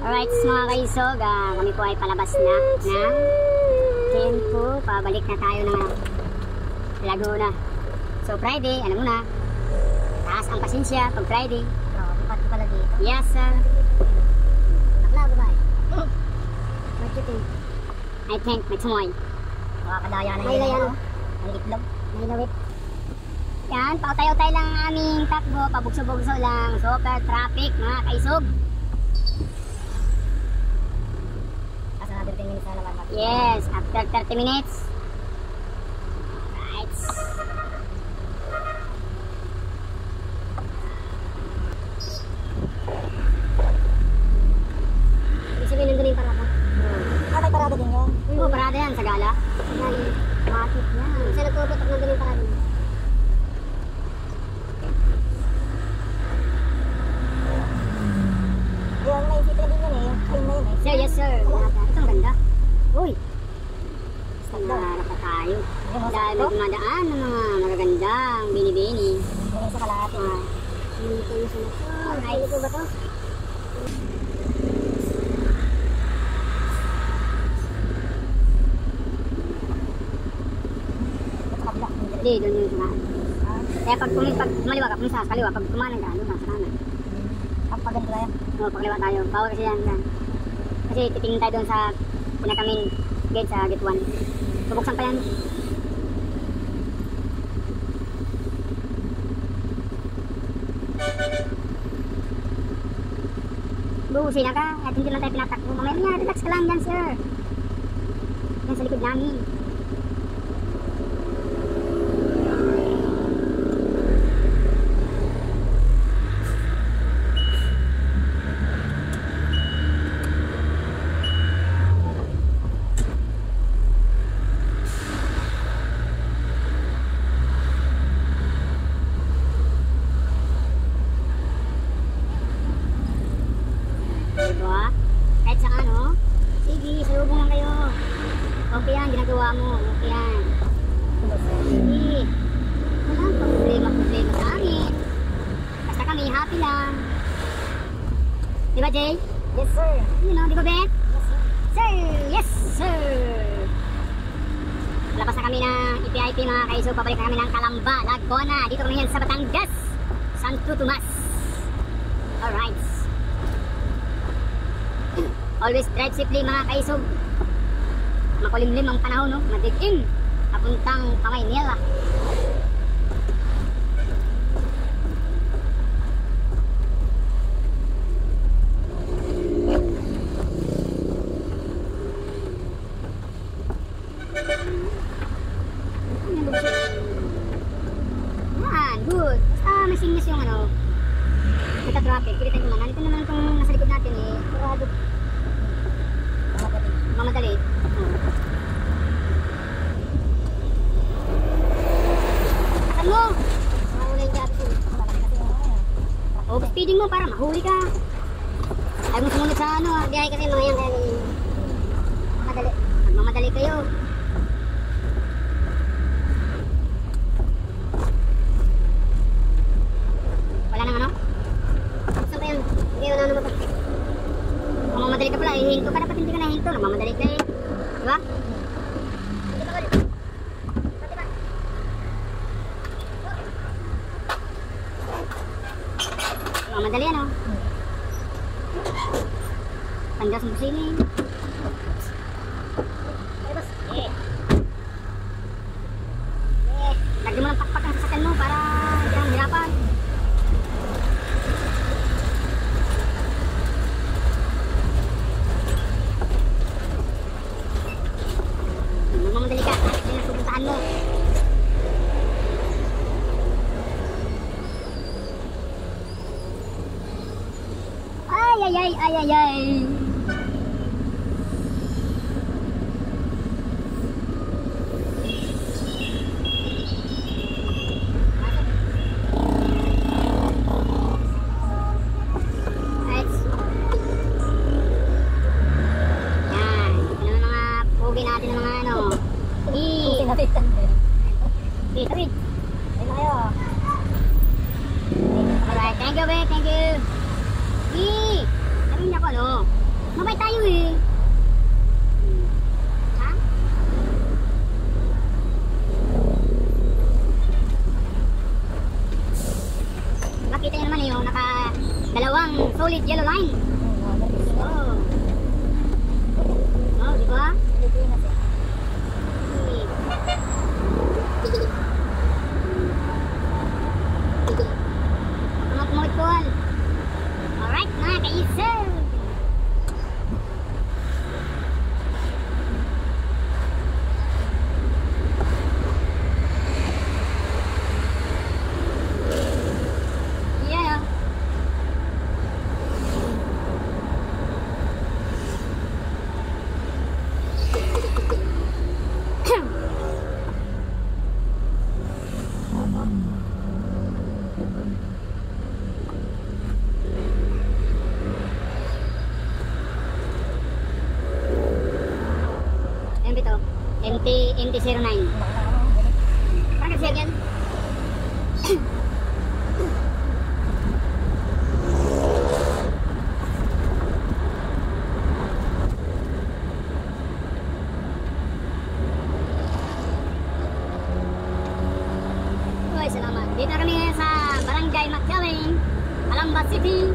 Alright mga kaisog, kami po ay palabas na ng Tempo. Pabalik na tayo ng Laguna. So Friday, alam mo na, taas ang pasensya pag Friday. Bukat ko pala dito. Yes sir. Bakla, babae. What you think? I think may tumoy. Makakadaya na May layan. Ang itlog. May lawit. Yan, pautay-utay lang ang aming takbo, pabugso-bugso lang. Super traffic mga kaisog. Asa na 15 minutes na naman. Yes, after 30 minutes. Right. Ibig sabihin nandun yung parada. May parada din yun. Oo, parada yan sa gala. Sa gala. Bakit yan? Kasi nagtututok nandun yung parada. Yung may isipin din yun eh. Yung train na yun eh. Sir, yes sir. Ito ang ganda. Uy. Nangarap pa tayo. Dahil may dumadaan ng mga magagandang bini-bini. Yung isa kalahati. Dito yung sunod. Alright. Ito ba to? Sa kabila. Hindi, doon yung sunod. Kaya pag kumaliwa ka, kung sa kaliwa, pag kumanan ka, doon ka sa kanan. Ang paganto na yan. Oo, pagkaliwa tayo. Bawal kasi yan. Kasi titingin tayo doon sa pinaka-main gate sa gate 1. Subuksan pa yan. Buhusin na ka at hindi lang tayo pinatakbo. Mamaya niya, relax ka lang yan sir. Yan sa likod namin. Diba? Kahit sa ano, sige, salubong lang kayo. Okay yan, ginagawa mo. Okay yan. Sige. Walang problema sa amin. Basta kami, happy lang. Diba, Jay? Yes sir. You know, di ba, Ben? Yes sir. Sir! Yes, sir! Labas na kami ng EPIP mga kaisog. Pabalik na kami ng Calamba, Laguna. Dito kami yan sa Batangas. Santo Tomas. Alright. Always drive safely mga kaisog. Makulimlim ang panahon, no? Madigin. Papuntang Pamaynila. Yan, good. Basta masinis yung ano. Nagka-traffic. Kita tayo naman. Ito naman itong nasa likod natin eh. Kurado. Mamadali. Asan mo? Mahuli yung gabi sir. Malaki kasi yung ano. Speeding mo para mahuli ka. Ayaw mo sumunod sa ano. Biyahe kasi mga yan kaya Madali. Magmamadali kayo. Wala nang ano? saan pa yan? Hindi wala naman ito. Kung mamadali ka pala, hihinto ka. Dapat hindi ka nahinto. Nagmamadali ka eh. Diba? Mamadali ano? Tanggas mo sini. Lagyan mo ng pakpak ang sasakyan mo para hindi kang hirapan. Mamadali ka. At yun ang pupuntahan mo. Ay, ay, ay, ay, ay, ay. Yan. Ito na mga pugi natin ng mga ano. Sinabitan din. Tawid. Ayun na kayo. Alright, thank you, babe. Thank you. Sabihin ako, ano? Mabay tayo eh. Ha? Makita nyo naman yung naka dalawang solid yellow line. Oh. Oh, di ba? Kumot-kumot. Alright, mga ka-iser. Yeah. Yan bito. MT-09. Parang kasi yan. Uy, salamat. Dito na kami ngayon sa Barangay Magkaling, Alamba City.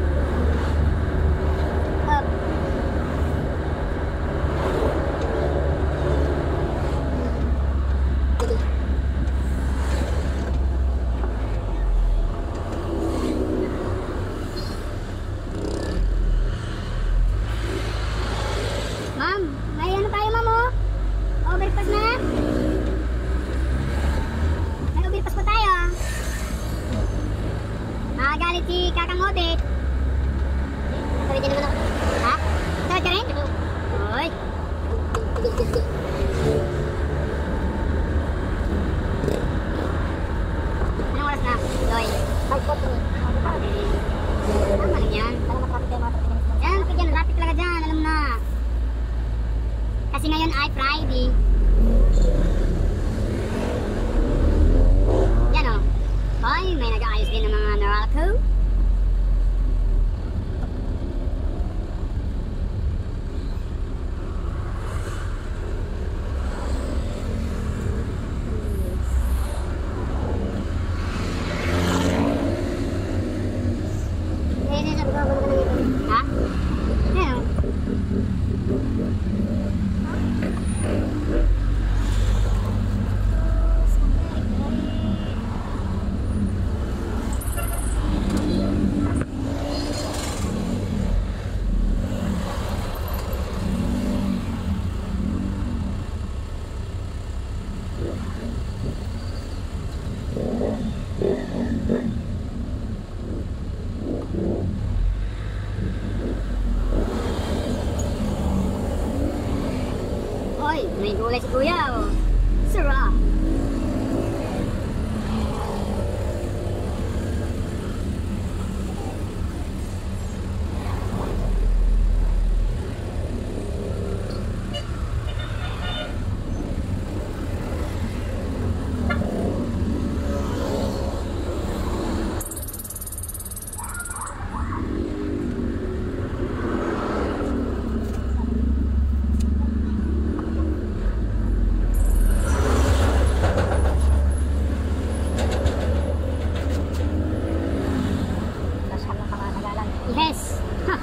Ma'am, may ano tayo ma'am oh? Overpass na? May overpass pa tayo ah. Makagalit si Kakang Odet. Sabi din naman ako. Ha? Tawad ka rin? Uy. Anong oras na? Loy. 5:40. Tama lang yan. Alam mo, traffic tayo mga 30 minutes lang. Yan, lapit yan. Lapit talaga dyan. Alam na. Kasi ngayon ay Friday. Yan o. Hoy, may nag-aayos din ng mga Noralco. Eh, sabi ko, wala ka nang ito. Ha? Yan o. Hoy, may gulay si Kuya o. Sarap. Nasaan lang panganagalan. Yes! Ha!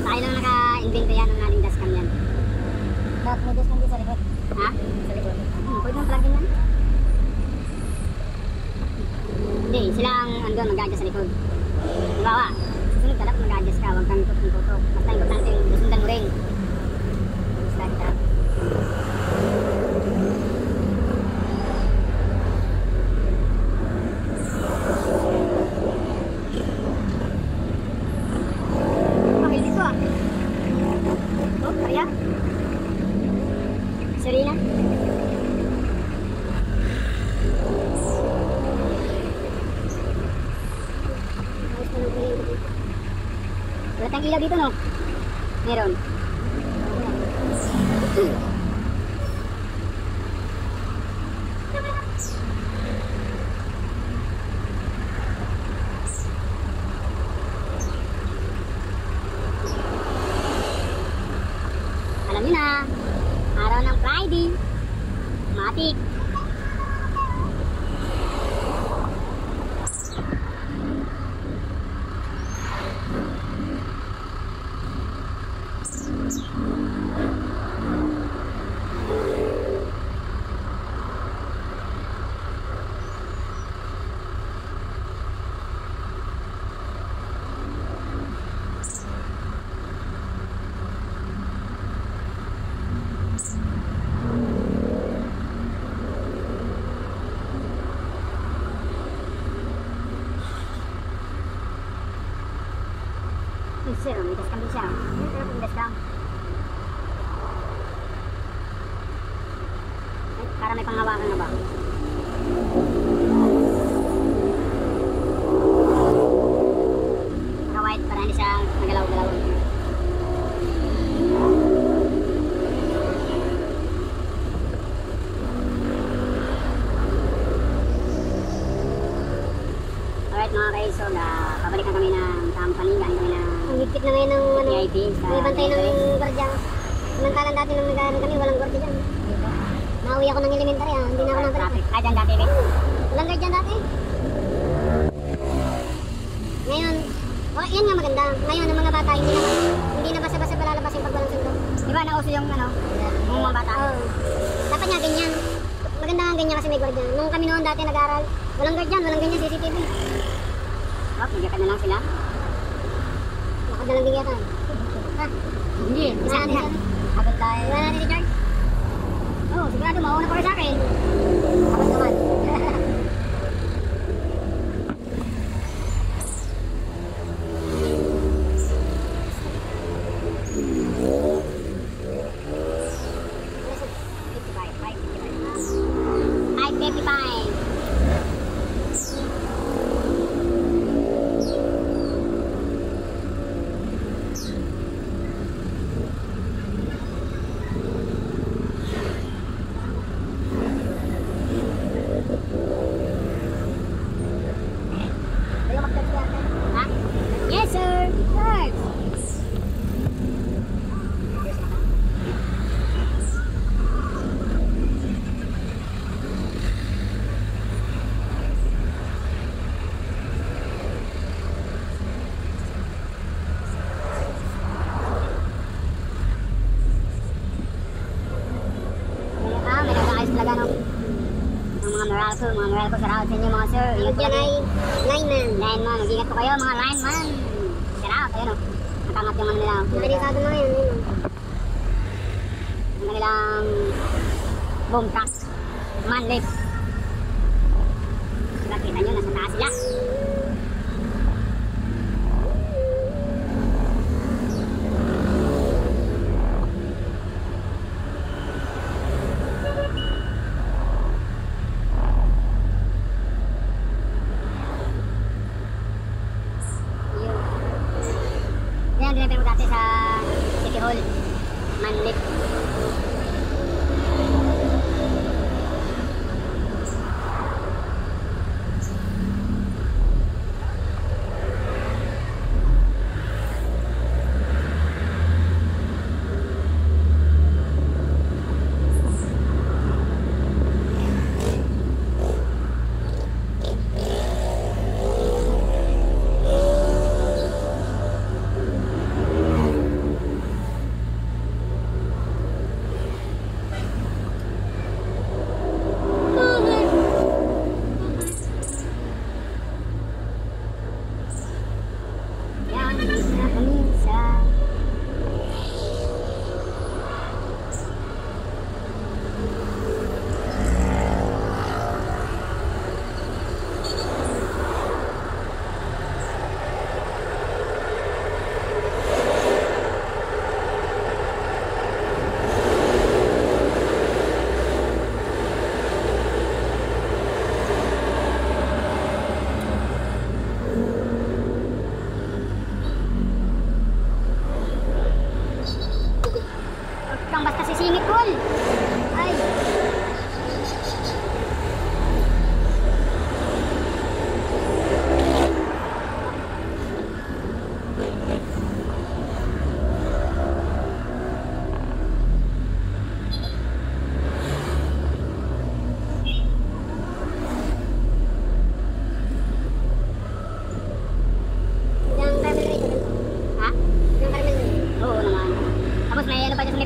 Tayo lang naka-invento yan ng ating dashcam yan. Dapat may discount din sa likod. Ha? Sa likod. Pwede mong plug din yan? Hindi, sila ang andun mag-adjust sa likod. Dibawa, susunod ka dapat mag-adjust ka, huwag kang tutok-tutok. Basta importante yung susundan mo rin. Basta kita. Okay, dito ah. Oh, kaya? Serena? Wala tayong ilaw dito, no? Meron. ID. Matik. Sir, may discount din siya. May discount. Ay, para may panghawakan na ba? Para white, para hindi siya nagalaw-galaw. Alright mga ka-ISO, pabalik na kami ng company, galing kami ng Ang higpit na ngayon ng ano, VIP sa may bantay ng gwardiya. Samantalang dati nung nag-aaral kami, walang gwardiya dyan. Nauwi ako ng elementary hindi na ako ng traffic. Ah, dyan dati rin. Walang guard dyan dati. Ngayon, yan nga maganda. Ngayon, ang mga bata, hindi na basta-basta palalabas yung pag walang sundo. Di ba nauso yung ano, mga bata? Oo. Dapat nga ganyan. Maganda nga ganyan kasi may guard dyan. Nung kami noon dati nag-aaral, walang guard dyan, walang ganyan CCTV. Oh, nagyakan na lang sila. Lakad na lang bigyan. Ha? Hindi, Wala natin siya. Abot tayo. Wala natin si George. Oo, sigurado mauna pa rin sa akin. Abot naman. Yes, sir. Sir. May nag-aayos talaga ng mga Meralco sa route sa inyo mga sir. Yung dyan ay lineman. Lineman, mag-ingat po kayo mga lineman. Sa route, ayun o. Nakangat yung ano nila. Delikado na ngayon. Ang kanilang boom truck. Man lift. Kita nyo, nasa taas sila. Yan, dinapin mo dati sa City Hall. Manlit.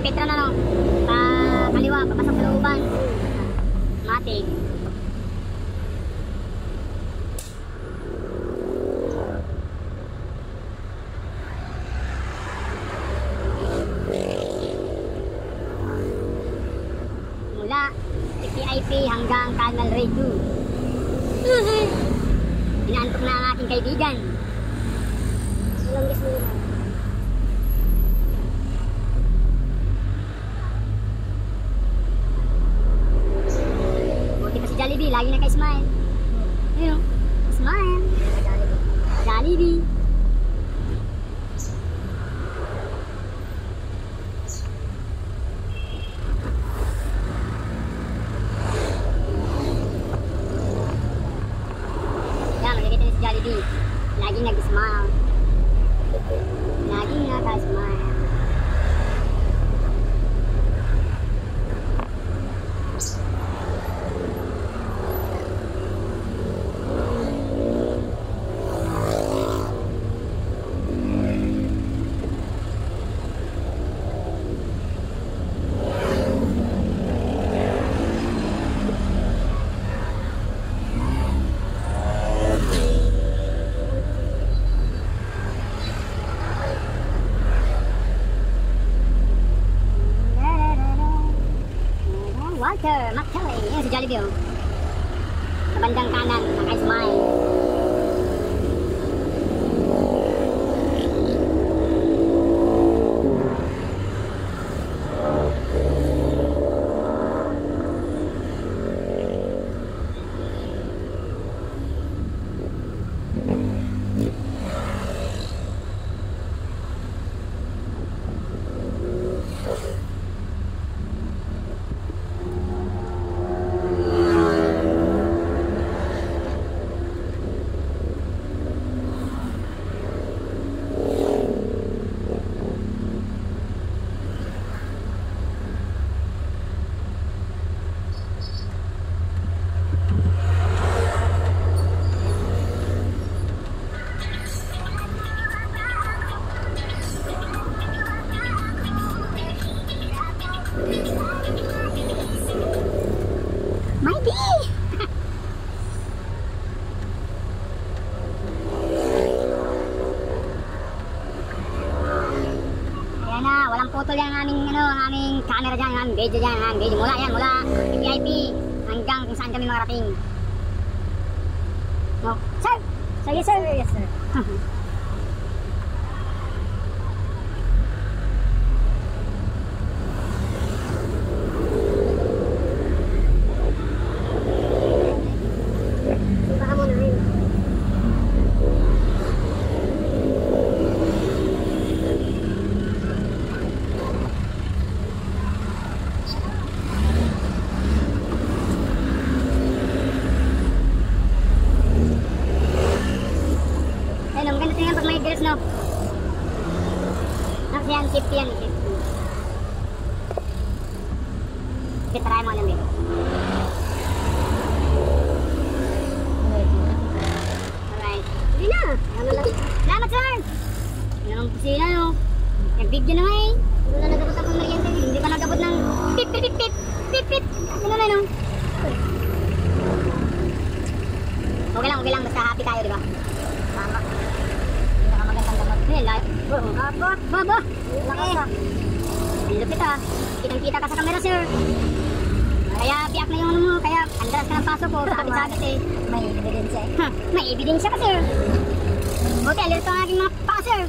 may Petra na no. Pa kaliwa, papasok sa looban. Matik. Mula TPIP hanggang Canal Ray 2. Inaantok na ang aking kaibigan. Walang gas mo. Buti pa si Jollibee, lagi naka-smile. Ayun, smile. Jollibee. Yan, makikita niyo si Jollibee. Laging nag-smile. Laging naka-smile. Walter McKelly. Yan si Jollibee, oh. Sa bandang kanan, naka-smile. Maybe! Ayan na, walang putol yan ang aming camera dyan, ang aming video dyan, ang aming video. Mula PPIP hanggang kung saan kami makarating. No. Sir! Sir, yes sir! Yes sir. Baka mo na rin. Ayun, ang ganda tingnan pag may girls, no? Kasi yan, safety yan, safety. Okay, try mo alam eh. Alright. Hindi na. Ano lang. Salamat, sir! Yan ang pusila, no? Nag-video na nga eh. Hindi na nagabot ang pamariente. Hindi pa nagabot ng pip, pip, pip, pip, pip, pip. Ano na, no? Okay lang, basta happy tayo, di ba? Tama. Pinakamagandang damot. Eh, lahat. Baba! Lakas ah. Ang lupit ah. Kitang-kita ka sa camera, sir. Kaya biyak na yung ano mo. Kaya andras ka ng paso ko. Sabit-sabit eh. May ebidensya eh. May ebidensya ka, sir. Buti, alerto ang aking mga paa, sir.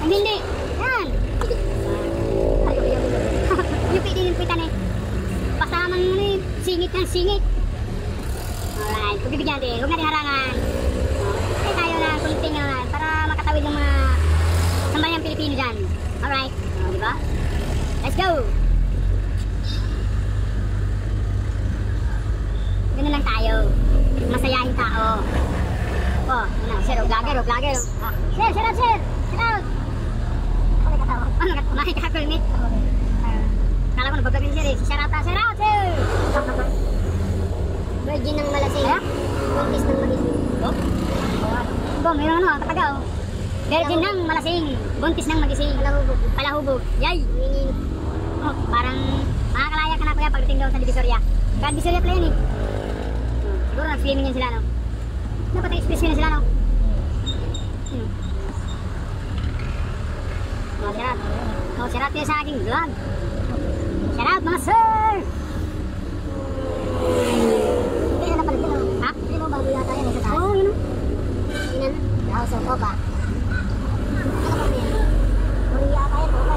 Ang hindi. Yan. Yung pitan eh. Pasamang ano eh. Singit ng singit. Alright. Pagbibigyan natin. Huwag natin harangan. Kaya tayo na kunting naman para makatawid ng mga sambayang Pilipino dyan. Alright. Diba? Let's go! Ganun lang tayo. Masayahin tao. Oh, ano, sir, vlogger. Ah, sir, shout out, sir! Shout out! Ano katawa? Ano, kumain ka, girlmate? Kala ko nabagagin sir eh. Shout out, sir! Virgin ng malasing. Buntis ng magising. Oh? Bo, meron ano, katagaw. Virgin ng malasing, buntis ng magising. Palahubog. Palahubog. Yay! Hingin. Oh, parang makakalaya ka na kuya pagdating daw sa Divisoria. Kahit Divisoria pala yun eh. Siguro nag-swimming yan sila, no? Dapat expressway na sila, no? Oh, shout out. Oh, shout out kayo sa aking vlog. Shout out mga sir! Hindi na napanood yun, oh. Ha? Hindi mo bago yata yan, sa taas. Oo, yun o. Yun na, The House of Opa. Ano pa yan? Huli yata yan, Opa.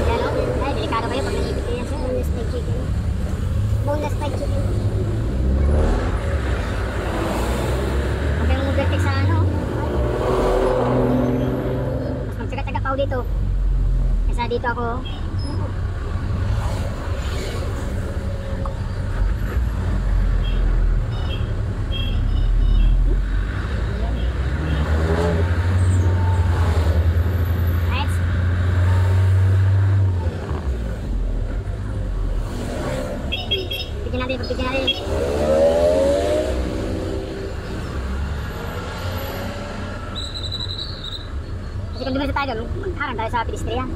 Yan o. Ay, delikado kayo pag nangipit kayo yan, sir. Boneless fried chicken. Boneless fried chicken. Huwag kayong mag-vertex sa ano. Mas magtsaga-tsaga pa ako dito. Kaysa dito ako. Right? Pagpigyan natin, pagpigyan natin. Kasi kung dumilis tayo doon, magharang tayo sa pedestrian.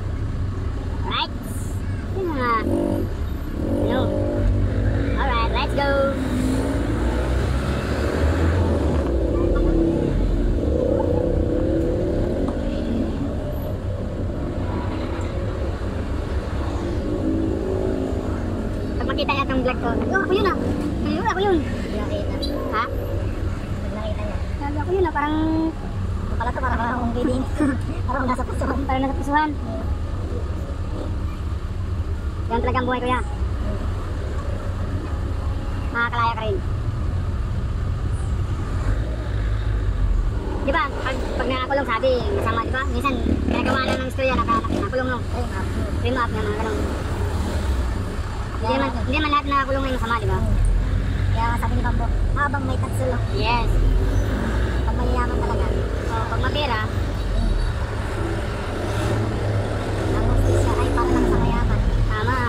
Right? Yun na nga. Ano? Alright, let's go! Pag makita niya itong vlog ko, oh, ako yun ah! Ayun, ako yun! Hindi nakita. Ha? Pag nakita niya. Sabi ako yun ah, parang... Ito pala to, parang akong bidding. Parang nasa pusuhan. Parang nasa pusuhan. Yan talaga ang buhay ko ya. Makakalaya ka rin. Di ba? Pag nakakulong sabi, masama di ba? Minsan, ginagawa lang ng istorya, nakakulong no. Frame up na mga ganun. Hindi naman lahat nakakulong ay masama, di ba? Kaya nga sabi ni Bambo, habang may tatsulo, Yes. pag mayayaman talaga, So, pag mapira, ang hustisya ay para lang sa mayaman. tama.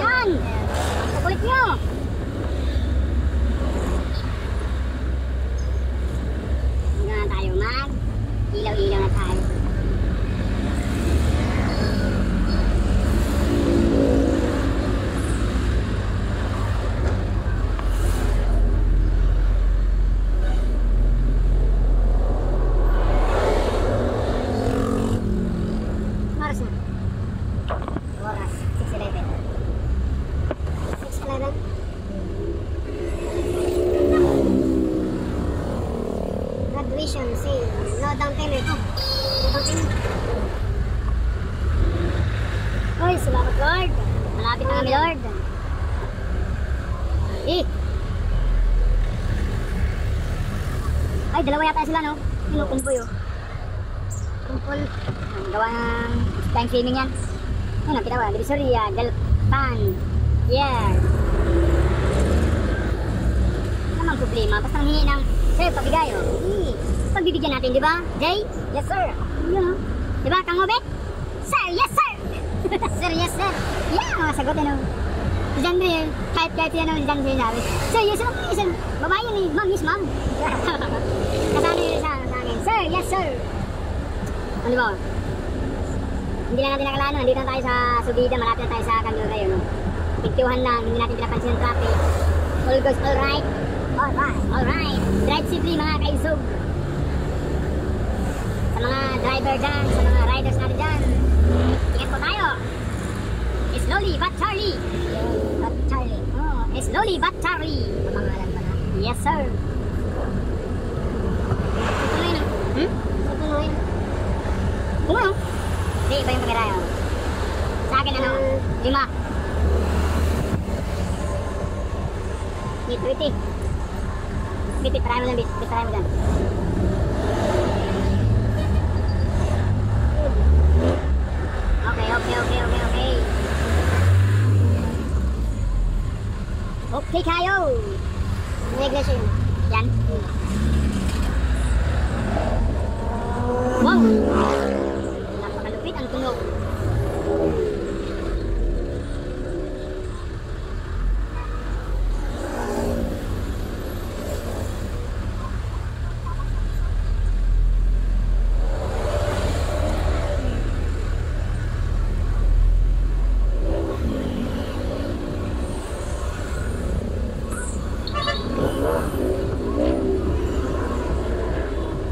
Yan! Kukulit nyo! Hindi na tayo mag. Ilaw-ilaw na tayo. Oras na. Oras, 6:11. 6:11? Graduation sale. No down payment. Oh, no down payment. Uy, salamat Lord. Malapit na kami Lord. Eh! Ay, dalawa yata sila no? Kinukumpoy oh. Kumpol. Ang gawa ng time swimming yan. Ano, kita ba? Divisoria, Galpan. Yeah. Namang problema. Basta nanghingi ng, sir, pabigay oh. Pagbibigyan natin, di ba? Jay? Yes, sir. Yun oh. Di ba, Kang Obet? Sir, yes sir! Sir, yes, sir. Yeah, mga sagot ano. Si Jandre, kahit yan ano, si Jandre sabi, sir, yes sir, yes, babae yun eh, ma'am, yes ma'am. Kasali yun sa akin, sir, yes sir. Ano ba? Hindi na natin nakalaan, nandito na tayo sa Subida, malapit na tayo sa Camilo Rayo, no? Pigtuhan lang, hindi natin pinapansin ang traffic. All goes alright. Alright. Drive safely mga kaisog. Sa mga driver dyan, sa mga riders natin dyan, ingat po tayo. Slowly but surely. But Charlie. Oh, slowly but surely. Pamangalan pa na. Yes sir. Ito na yun. Hmm? Ito na yun. Oo. Hindi, iba yung kamera yun. Sa akin ano, 5. Bit, bit. Bit, try mo dyan, bit. Bit, try mo dyan. Okay. Say kayo! Neglasyo yun. Yan. Wow! Napakalupit ang tunog.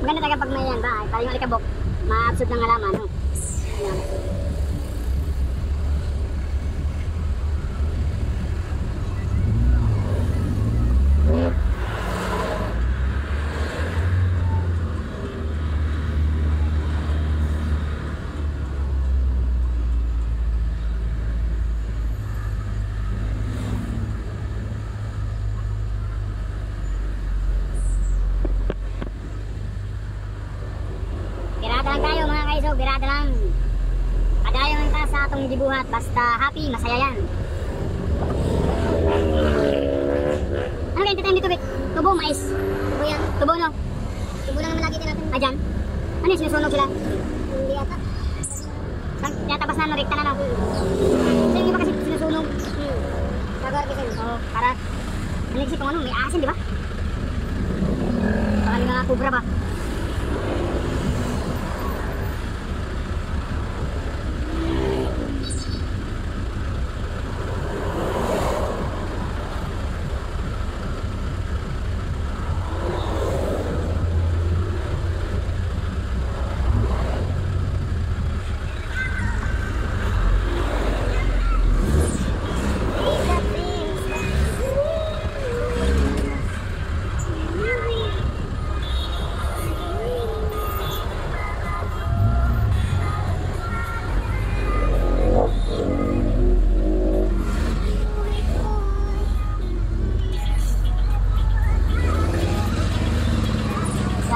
Maganda talaga pag may yan ba? Para yung alikabok, ma-absorb ng halaman. No? Ayan. Birada lang tayo mga kaiso, birada lang. Padayon lang tayo sa atong gibuhat, basta happy, masaya yan. Ano kaya entertain dito, Bit? Tubo, mais. Tubo yan. Tubo, no? Tubo lang naman nakita natin. Ah, dyan? Ano yung sinusunog sila? Hindi yata. Tinatabas na, rekta na, no? So yung iba kasi sinusunog. Gagawin kasi. Oo, para naligsik kung ano, may asin, di ba? Baka may mga kubra ba?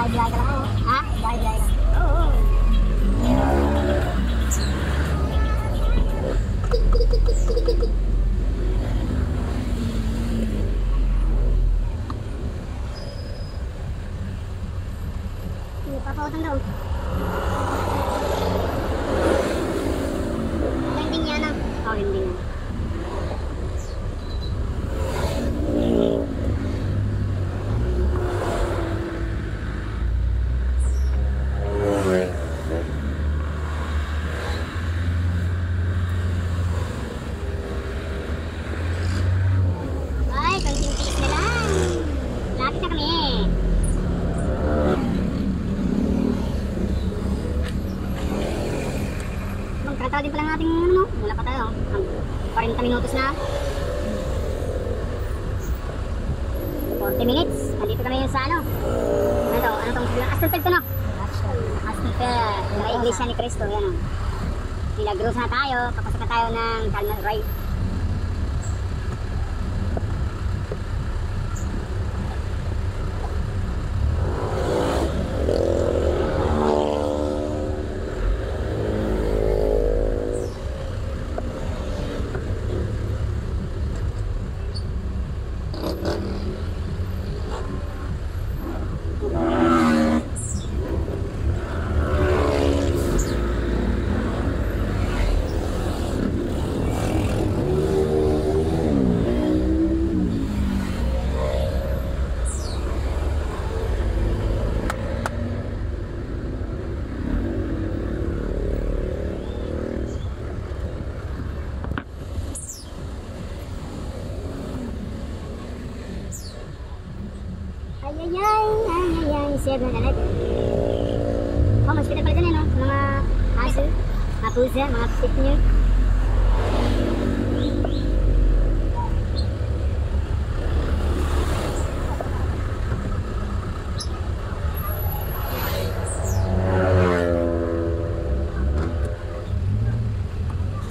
Dry ka lang ako. Ha? Dry ka. Oo. Papautang daw. Landing yan ah. Oh, hindi na. Ay, konting tiis na lang. Lapit na kami. Magkatawa din pala ng ating ano, wala pa tayo. 40 minutos na. 40 minutes. Nandito kami sa ano. Ano to? Ano tong Astonfeld to, no? Astonfeld. Yung Iglesia ni Cristo. Yan o. Milagros na tayo. Papasok na tayo ng Calman Roy. Ayayay, 7-Eleven. Oh, mas kita pala dyan eh, no? Sa mga aso, mga pusa, mga pit nyo.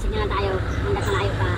Sige na tayo, hanggat malayo pa.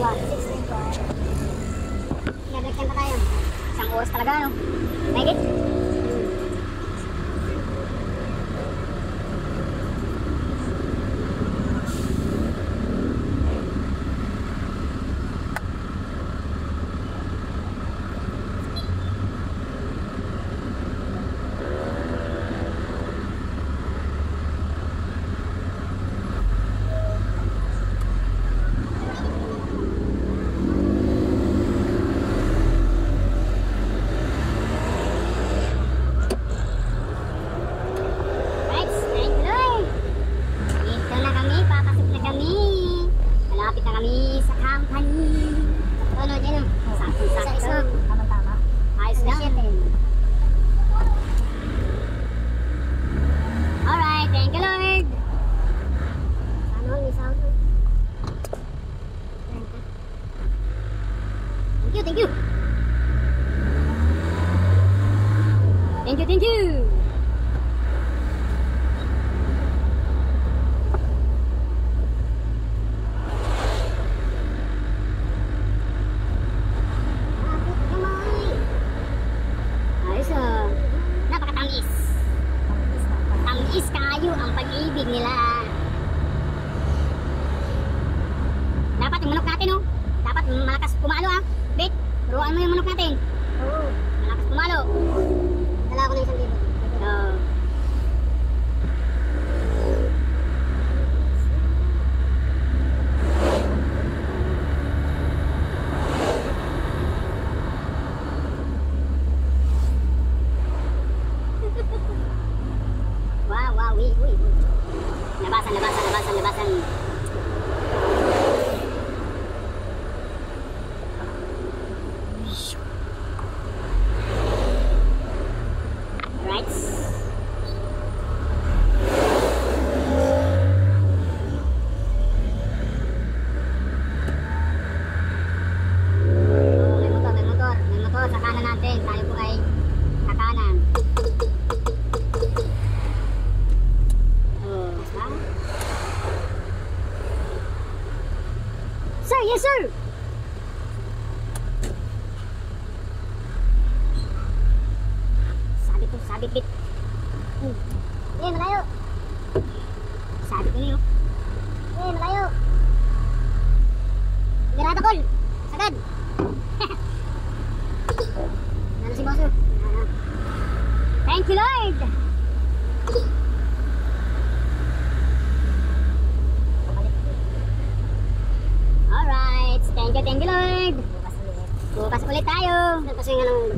Nag-break pa tayo. Isang oras talaga, no? Mahigit? Right, thank you, Lord. Dito na kami, papasok na kami. Malapit na kami sa company. Ano, dyan, sakto-sakto. Tama-tama. Ayos lang. Alright, thank you, Lord. Ano, may sound. Thank you, thank you. Thank you, thank you. Ayos ah. Napakatamis. Tamis kayo ang pag-ibig nila. Dapat yung manok natin, oh. Dapat malakas pumalo, ah. Bit, turuan mo yung manok natin. Oo. Malakas pumalo. Dala ko ng 1,000. Oh. Wow, wow, uy. Labasan. Right. Oh, may motor sa kanan natin. Tayo po ay sa kanan. Oh, ha? Sir, yes sir. Sabit bit. Malayo. Sabit ko niyo. Malayo. Garada call. Sagad. Ano si boss? Thank you, Lord. Alright. Thank you, Lord. Bukas ulit tayo. Kasi nga nung...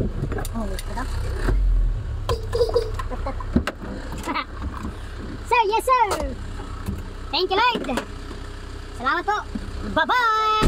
Sir, yes sir. Thank you, Lord. Salamat po. Bye-bye.